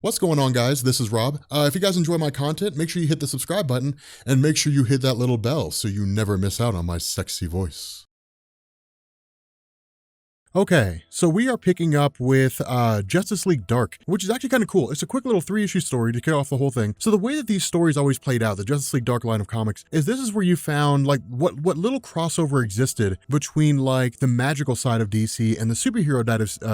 What's going on, guys? This is Rob. If you guys enjoy my content, make sure you hit the subscribe button and make sure you hit that little bell so you never miss out on my sexy voice. Okay, so we are picking up with Justice League Dark, which is actually kind of cool. It's a quick little 3-issue story to kick off the whole thing. So the way that these stories always played out, the Justice League Dark line of comics, is this is where you found like what little crossover existed between like the magical side of DC and the superhero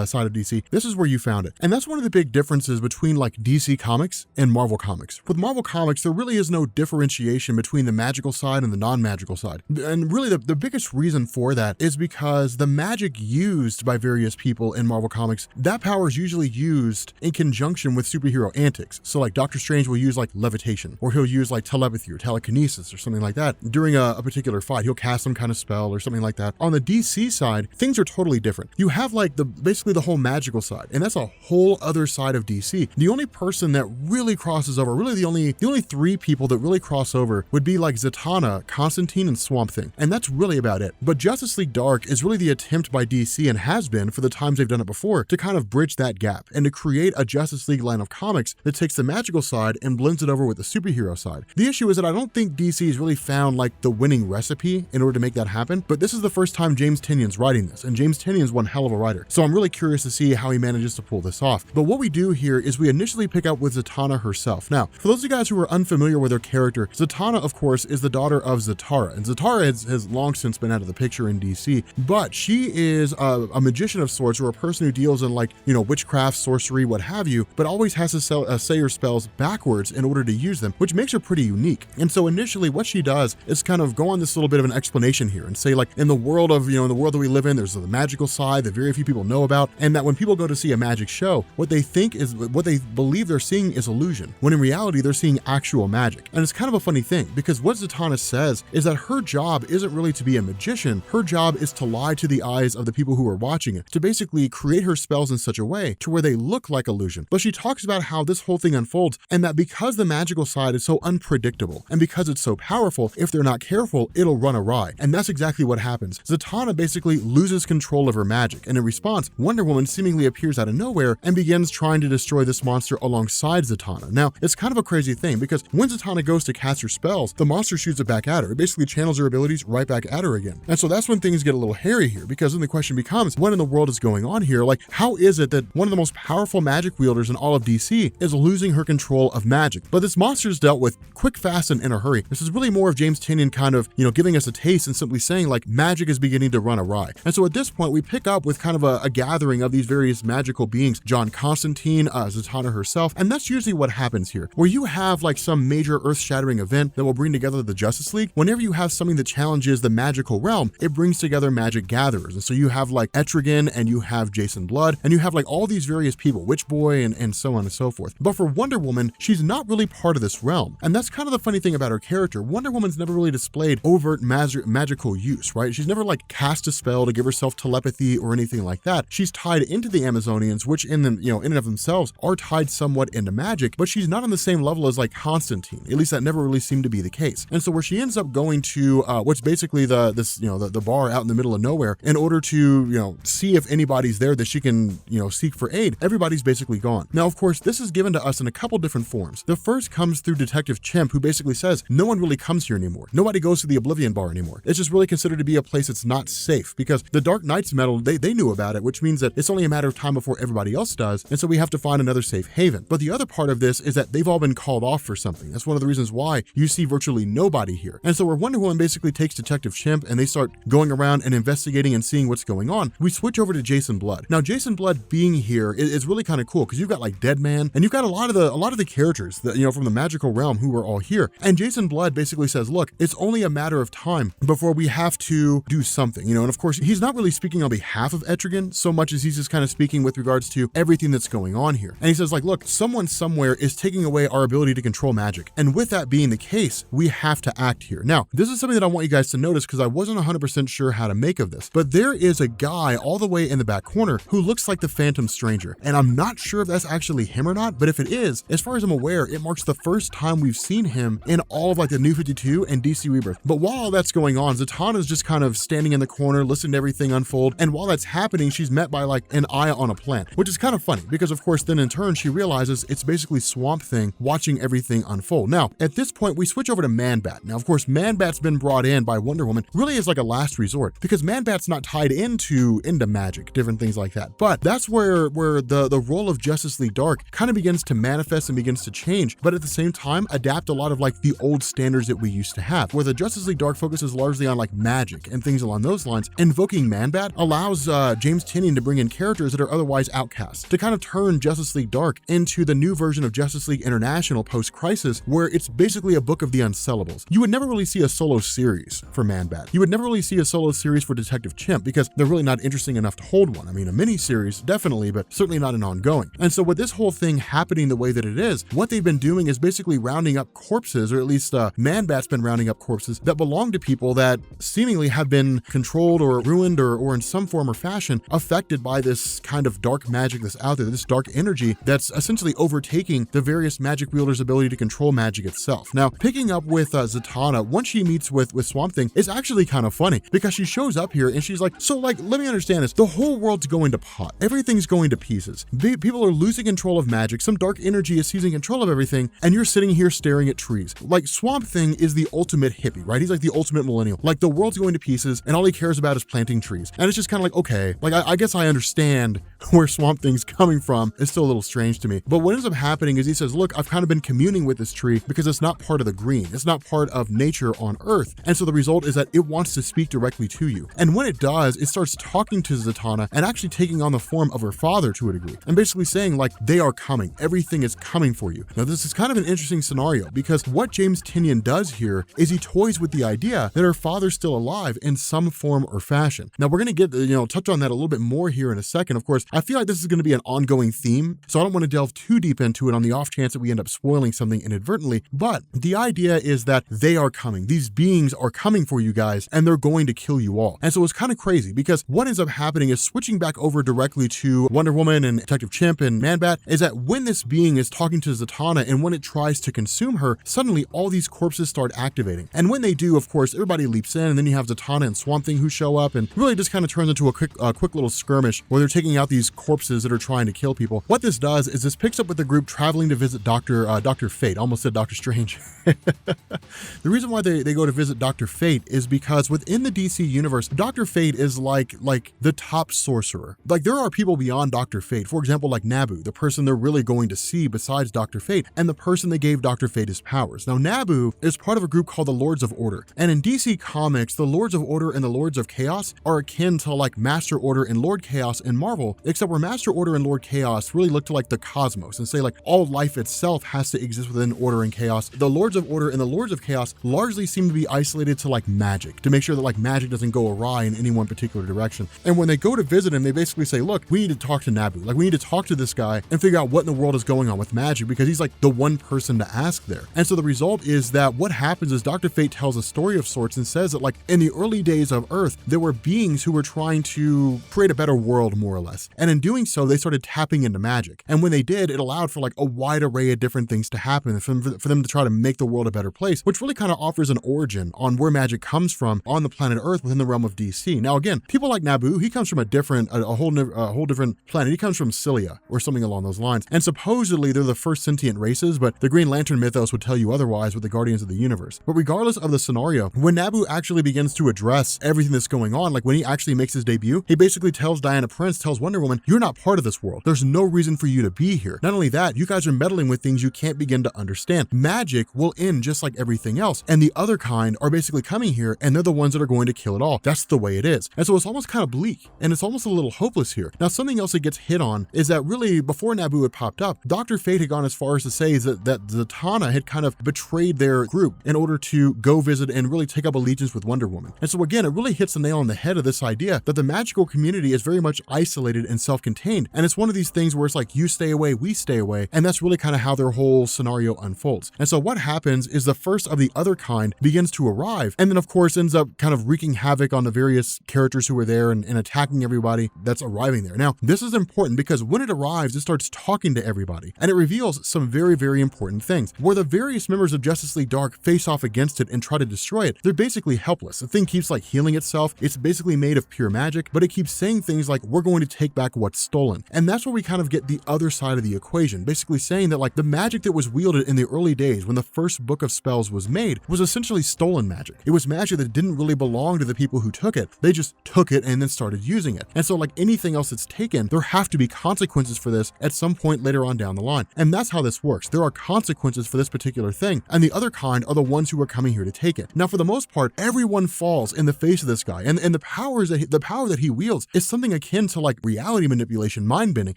side of DC. This is where you found it. And that's one of the big differences between like DC Comics and Marvel Comics. With Marvel Comics, there really is no differentiation between the magical side and the non-magical side. And really the biggest reason for that is because the magic used by various people in Marvel Comics, that power is usually used in conjunction with superhero antics. So like Doctor Strange will use like levitation, or he'll use like telepathy or telekinesis or something like that during a particular fight. He'll cast some kind of spell or something like that. On the DC side, things are totally different. You have like basically the whole magical side, and that's a whole other side of DC. The only person that really crosses over, really the only 3 people that really cross over would be like Zatanna, Constantine, and Swamp Thing. And that's really about it. But Justice League Dark is really the attempt by DC, and has been for the times they've done it before, to kind of bridge that gap and to create a Justice League line of comics that takes the magical side and blends it over with the superhero side. The issue is that I don't think DC has really found like the winning recipe in order to make that happen, but this is the first time James Tynion's writing this, and James Tynion's one hell of a writer. So I'm really curious to see how he manages to pull this off. But what we do here is we initially pick up with Zatanna herself. Now, for those of you guys who are unfamiliar with her character, Zatanna, of course, is the daughter of Zatara, and Zatara has long since been out of the picture in DC, but she is a magician of sorts, or a person who deals in like, witchcraft, sorcery, what have you, but always has to say her spells backwards in order to use them, which makes her pretty unique. And so initially what she does is kind of go on this little bit of an explanation here and say like, in the world that we live in, there's the magical side that very few people know about, and that when people go to see a magic show, what they believe they're seeing is illusion, when in reality they're seeing actual magic. And it's kind of a funny thing, because what Zatanna says is that her job isn't really to be a magician, her job is to lie to the eyes of the people who are watching it, to basically create her spells in such a way to where they look like illusion. But she talks about how this whole thing unfolds, and that because the magical side is so unpredictable, and because it's so powerful, if they're not careful, it'll run awry. And that's exactly what happens. Zatanna basically loses control of her magic, and in response, Wonder Woman seemingly appears out of nowhere and begins trying to destroy this monster alongside Zatanna. Now, it's kind of a crazy thing, because when Zatanna goes to cast her spells, the monster shoots it back at her. It basically channels her abilities right back at her again. And so that's when things get a little hairy here, because then the question becomes, what in the world is going on here? Like, how is it that one of the most powerful magic wielders in all of DC is losing her control of magic? But this monster is dealt with quick, fast, and in a hurry. This is really more of James Tynion kind of, giving us a taste and simply saying like, magic is beginning to run awry. And so at this point, we pick up with kind of a gathering of these various magical beings, John Constantine, Zatanna herself, and that's usually what happens here, where you have like some major earth-shattering event that will bring together the Justice League. Whenever you have something that challenges the magical realm, it brings together magic gatherers. And so you have like Etrigan, and you have Jason Blood, and you have like all these various people, Witch Boy, and so on and so forth. But for Wonder Woman, she's not really part of this realm. And that's kind of the funny thing about her character. Wonder Woman's never really displayed overt magical use, right? She's never like cast a spell to give herself telepathy or anything like that. She's tied into the Amazonians, which in and of themselves are tied somewhat into magic, but she's not on the same level as like Constantine. At least that never really seemed to be the case. And so where she ends up going to what's basically the bar out in the middle of nowhere in order to see if anybody's there that she can seek for aid, everybody's basically gone. Now, of course, this is given to us in a couple different forms. The first comes through Detective Chimp, who basically says no one really comes here anymore. Nobody goes to the Oblivion Bar anymore. It's just really considered to be a place that's not safe, because the Dark Knights meddle, they knew about it, which means that it's only a matter of time before everybody else does, and so we have to find another safe haven. But the other part of this is that they've all been called off for something. That's one of the reasons why you see virtually nobody here. And so where Wonder Woman basically takes Detective Chimp and they start going around and investigating and seeing what's going on, we switch over to Jason Blood. Now, Jason Blood being here is really kind of cool, because you've got like Deadman, and you've got a lot of the characters that from the magical realm who are all here. And Jason Blood basically says, look, it's only a matter of time before we have to do something, and of course he's not really speaking on behalf of Etrigan so much as he's just kind of speaking with regards to everything that's going on here. And he says like, look, someone somewhere is taking away our ability to control magic, and with that being the case, we have to act here. Now, this is something that I want you guys to notice, because I wasn't 100% sure how to make of this, but there is a guy guy all the way in the back corner who looks like the Phantom Stranger. And I'm not sure if that's actually him or not, but if it is, as far as I'm aware, it marks the first time we've seen him in all of like the New 52 and DC Rebirth. But while all that's going on, Zatanna's just kind of standing in the corner, listening to everything unfold. And while that's happening, she's met by like an eye on a plant, which is kind of funny because of course then in turn she realizes it's basically Swamp Thing watching everything unfold. Now, at this point, we switch over to Man-Bat. Now, of course, Man-Bat's been brought in by Wonder Woman really as like a last resort because Man-Bat's not tied into magic, different things like that. But that's where the role of Justice League Dark kind of begins to manifest and begins to change, but at the same time adapt a lot of like the old standards that we used to have, where the Justice League Dark focuses largely on like magic and things along those lines. Invoking Man-Bat allows James Tynion to bring in characters that are otherwise outcasts to kind of turn Justice League Dark into the new version of Justice League International post-Crisis, where it's basically a book of the unsellables. You would never really see a solo series for Man-Bat. You would never really see a solo series for Detective Chimp because they're really not interesting enough to hold one. I mean, a mini-series, definitely, but certainly not an ongoing. And so with this whole thing happening the way that it is, what they've been doing is basically rounding up corpses, or at least Man-Bat's been rounding up corpses that belong to people that seemingly have been controlled or ruined or in some form or fashion affected by this kind of dark magic that's out there, this dark energy that's essentially overtaking the various magic wielders' ability to control magic itself. Now, picking up with Zatanna, once she meets with Swamp Thing, is actually kind of funny because she shows up here and she's like, so like, let me understand this. The whole world's going to pot. Everything's going to pieces. People are losing control of magic. Some dark energy is seizing control of everything, and you're sitting here staring at trees. Like, Swamp Thing is the ultimate hippie, right? He's like the ultimate millennial. Like, the world's going to pieces and all he cares about is planting trees. And it's just kind of like, okay, like I guess I understand where Swamp Thing's coming from. It's still a little strange to me. But what ends up happening is he says, look, I've kind of been communing with this tree because it's not part of the green. It's not part of nature on Earth. And so the result is that it wants to speak directly to you. And when it does, it starts talking to Zatanna and actually taking on the form of her father to a degree. And basically saying like, they are coming. Everything is coming for you. Now, this is kind of an interesting scenario because what James Tynion does here is he toys with the idea that her father's still alive in some form or fashion. Now, we're going to get, touch on that a little bit more here in a second. Of course, I feel like this is going to be an ongoing theme, so I don't want to delve too deep into it on the off chance that we end up spoiling something inadvertently. But the idea is that they are coming. These beings are coming for you guys, and they're going to kill you all. And so it's kind of crazy because what ends up happening is switching back over directly to Wonder Woman and Detective Chimp and Man-Bat is that when this being is talking to Zatanna and when it tries to consume her, suddenly all these corpses start activating. And when they do, of course, everybody leaps in, and then you have Zatanna and Swamp Thing who show up, and really just kind of turns into a quick little skirmish where they're taking out these corpses that are trying to kill people. What this does is this picks up with the group traveling to visit Dr. Fate. Almost said Dr. Strange. The reason why they go to visit Dr. Fate is because within the DC universe, Dr. Fate is like the top sorcerer. Like, there are people beyond Dr. Fate. For example, like Nabu, the person they're really going to see besides Dr. Fate, and the person that gave Dr. Fate his powers. Now, Nabu is part of a group called the Lords of Order. And in DC Comics, the Lords of Order and the Lords of Chaos are akin to like Master Order and Lord Chaos in Marvel, except where Master Order and Lord Chaos really look to like the cosmos and say like all life itself has to exist within order and chaos. The Lords of Order and the Lords of Chaos largely seem to be isolated to like magic, to make sure that like magic doesn't go awry in any one particular direction. And when they go to visit him, they basically say, look, we need to talk to Nabu. Like, we need to talk to this guy and figure out what in the world is going on with magic, because he's like the one person to ask there. And so the result is that what happens is Dr. Fate tells a story of sorts and says that like in the early days of Earth, there were beings who were trying to create a better world, more or less. And in doing so, they started tapping into magic. And when they did, it allowed for like a wide array of different things to happen for them to try to make the world a better place, which really kind of offers an origin on where magic comes from on the planet Earth within the realm of DC. Now, again, people like Nabu, he comes from a whole different planet. He comes from Cilia or something along those lines. And supposedly they're the first sentient races, but the Green Lantern mythos would tell you otherwise with the Guardians of the Universe. But regardless of the scenario, when Nabu actually begins to address everything that's going on, like when he actually makes his debut, he basically tells tells Wonder Woman, you're not part of this world. There's no reason for you to be here. Not only that, you guys are meddling with things you can't begin to understand. Magic will end just like everything else. And the other kind are basically coming here, and they're the ones that are going to kill it all. That's the way it is. And so it's almost kind of bleak, and it's almost a little hopeless here. Now, something else that gets hit on is that really before Nabu had popped up, Dr. Fate had gone as far as to say that Zatanna had kind of betrayed their group in order to go visit and really take up allegiance with Wonder Woman. And so again, it really hits the nail on the head of this idea that the magical community is very much isolated and self-contained. And it's one of these things where it's like, you stay away, we stay away. And that's really kind of how their whole scenario unfolds. And so what happens is the first of the other kind begins to arrive, and then of course ends up kind of wreaking havoc on the various characters who were there there and attacking everybody that's arriving there. Now, this is important because when it arrives, it starts talking to everybody, and it reveals some very, very important things. Where the various members of Justice League Dark face off against it and try to destroy it, they're basically helpless. The thing keeps like healing itself. It's basically made of pure magic, but it keeps saying things like, we're going to take back what's stolen. And that's where we kind of get the other side of the equation, basically saying that like the magic that was wielded in the early days when the first book of spells was made was essentially stolen magic. It was magic that didn't really belong to the people who took it. They just took it and then started using it. And so like anything else that's taken, there have to be consequences for this at some point later on down the line. And that's how this works. There are consequences for this particular thing, and the other kind are the ones who are coming here to take it. Now, for the most part, everyone falls in the face of this guy, and the power that he wields is something akin to like reality manipulation, mind bending.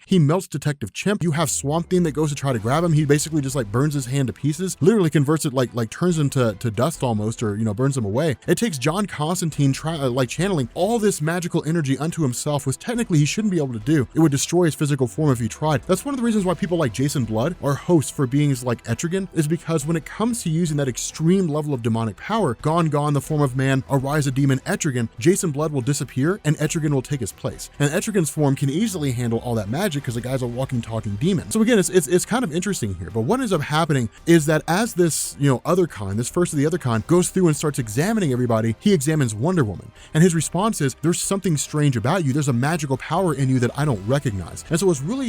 He melts Detective Chimp. You have Swamp Thing that goes to try to grab him. He basically just like burns his hand to pieces, literally converts it like turns him to dust almost, or burns him away. It takes John Constantine channeling all this magical energy unto himself, which technically he shouldn't be able to do. It would destroy his physical form if he tried. That's one of the reasons why people like Jason Blood are hosts for beings like Etrigan, is because when it comes to using that extreme level of demonic power, gone the form of man, arise a demon Etrigan, Jason Blood will disappear and Etrigan will take his place. And Etrigan's form can easily handle all that magic because the guy's a walking, talking demon. So again, it's kind of interesting here. But what ends up happening is that as this, other kind, this first of the other kind, goes through and starts examining everybody, he examines Wonder Woman. And his response is, there's something strange about you. There's a magical power in you that I don't recognize. And so it's really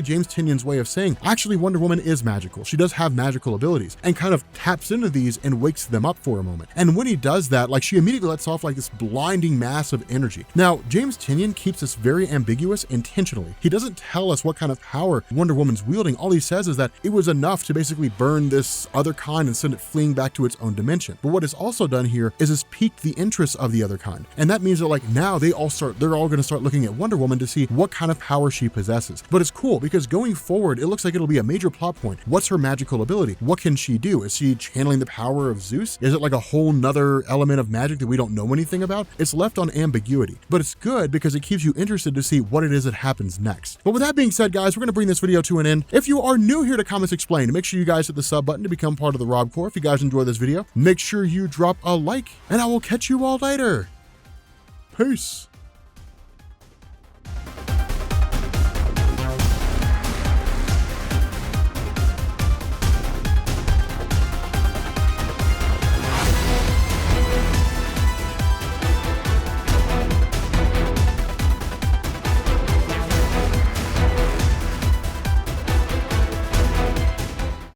James Tynion's way of saying, actually, Wonder Woman is magical. She does have magical abilities, and kind of taps into these and wakes them up for a moment. And when he does that, like, she immediately lets off like this blinding mass of energy. Now, James Tynion keeps this very ambiguous intentionally. He doesn't tell us what kind of power Wonder Woman's wielding. All he says is that it was enough to basically burn this other kind and send it fleeing back to its own dimension. But what is also done here is it's piqued the interest of the other kind. And that means that like now they're all going to start looking at Wonder Woman to see what kind of power she possesses. But it's cool because going forward, it looks like it'll be a major plot point. What's her magical ability? What can she do? Is she channeling the power of Zeus? Is it like a whole nother element of magic that we don't know anything about? It's left on ambiguity, but it's good because it keeps you interested to see what it is that happens next. But with that being said, guys, we're going to bring this video to an end. If you are new here to Comics Explained, make sure you guys hit the sub button to become part of the Rob Corps. If you guys enjoy this video, make sure you drop a like, and I will catch you all later. Peace.